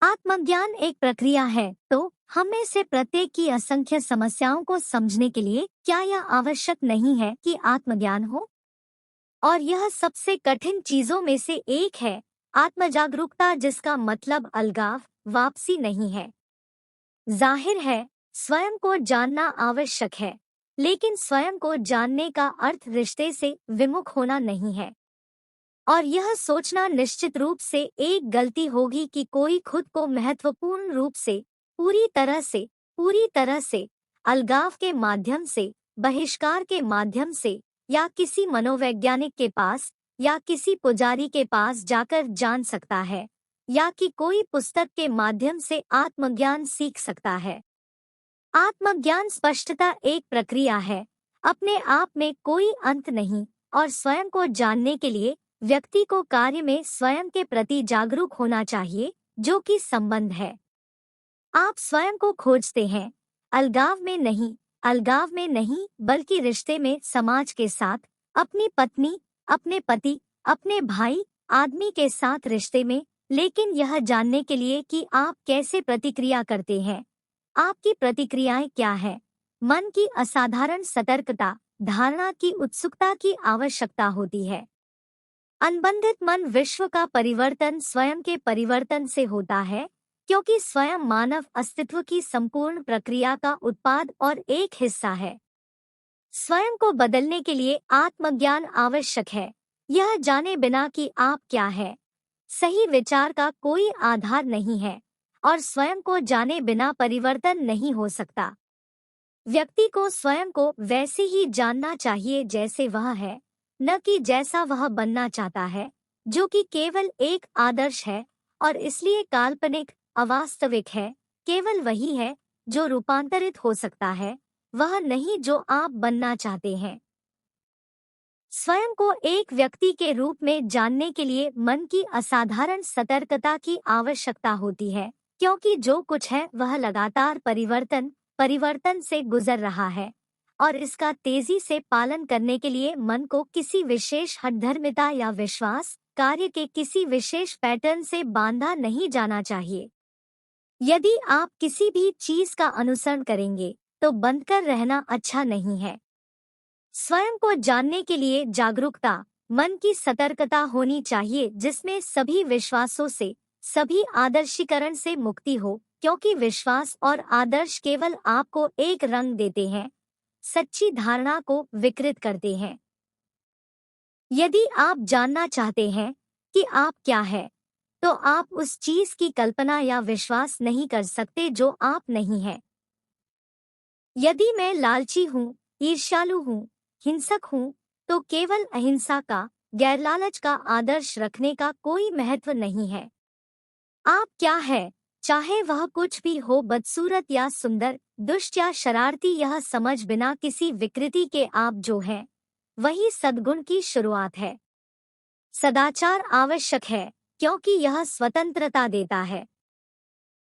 आत्मज्ञान एक प्रक्रिया है, तो हम में से प्रत्येक की असंख्य समस्याओं को समझने के लिए क्या यह आवश्यक नहीं है कि आत्मज्ञान हो? और यह सबसे कठिन चीजों में से एक है, आत्मजागरूकता, जिसका मतलब अलगाव, वापसी नहीं है। जाहिर है, स्वयं को जानना आवश्यक है, लेकिन स्वयं को जानने का अर्थ रिश्ते से विमुख होना नहीं है। और यह सोचना निश्चित रूप से एक गलती होगी कि कोई खुद को महत्वपूर्ण रूप से, पूरी तरह से अलगाव के माध्यम से, बहिष्कार के माध्यम से, या किसी मनोवैज्ञानिक के पास या किसी पुजारी के पास जाकर जान सकता है, या कि कोई पुस्तक के माध्यम से आत्मज्ञान सीख सकता है। आत्मज्ञान स्पष्टता एक प्रक्रिया है, अपने आप में कोई अंत नहीं, और स्वयं को जानने के लिए व्यक्ति को कार्य में स्वयं के प्रति जागरूक होना चाहिए, जो कि संबंध है। आप स्वयं को खोजते हैं, अलगाव में नहीं, बल्कि रिश्ते में, समाज के साथ, अपनी पत्नी, अपने पति, अपने भाई आदमी के साथ रिश्ते में, लेकिन यह जानने के लिए कि आप कैसे प्रतिक्रिया करते हैं। आपकी प्रतिक्रियाएं क्या हैं? मन की असाधारण सतर्कता, धारणा की उत्सुकता की आवश्यकता होती है। अनबंधित मन विश्व का परिवर्तन स्वयं के परिवर्तन से होता है, क्योंकि स्वयं मानव अस्तित्व की संपूर्ण प्रक्रिया का उत्पाद और एक हिस्सा है। स्वयं को बदलने के लिए आत्मज्ञान आवश्यक है, यह जाने बिना कि आप क्या है। सही विचार का कोई आधार नहीं है, और स्वयं को जाने बिना परिवर्तन नहीं हो सकता। व्यक्ति को स्वयं को वैसे ही जानना चाहिए जैसे वह है, न कि जैसा वह बनना चाहता है, जो कि केवल एक आदर्श है और इसलिए काल्पनिक, अवास्तविक है। केवल वही है जो रूपांतरित हो सकता है, वह नहीं जो आप बनना चाहते हैं। स्वयं को एक व्यक्ति के रूप में जानने के लिए मन की असाधारण सतर्कता की आवश्यकता होती है, क्योंकि जो कुछ है वह लगातार परिवर्तन से गुजर रहा है, और इसका तेजी से पालन करने के लिए मन को किसी विशेष हठधर्मिता या विश्वास कार्य के किसी विशेष पैटर्न से बांधा नहीं जाना चाहिए। यदि आप किसी भी चीज का अनुसरण करेंगे, तो बंधकर रहना अच्छा नहीं है। स्वयं को जानने के लिए जागरूकता, मन की सतर्कता होनी चाहिए, जिसमें सभी विश्वासों से, सभी आदर्शीकरण से मुक्ति हो, क्योंकि विश्वास और आदर्श केवल आपको एक रंग देते हैं, सच्ची धारणा को विकृत करते हैं। यदि आप जानना चाहते हैं कि आप क्या है, तो आप उस चीज की कल्पना या विश्वास नहीं कर सकते जो आप नहीं हैं। यदि मैं लालची हूँ, ईर्ष्यालु हूँ, हिंसक हूँ, तो केवल अहिंसा का, गैरलालच का आदर्श रखने का कोई महत्व नहीं है। आप क्या है, चाहे वह कुछ भी हो, बदसूरत या सुंदर, दुष्ट या शरारती, यह समझ बिना किसी विकृति के आप जो हैं, वही सद्गुण की शुरुआत है। सदाचार आवश्यक है, क्योंकि यह स्वतंत्रता देता है,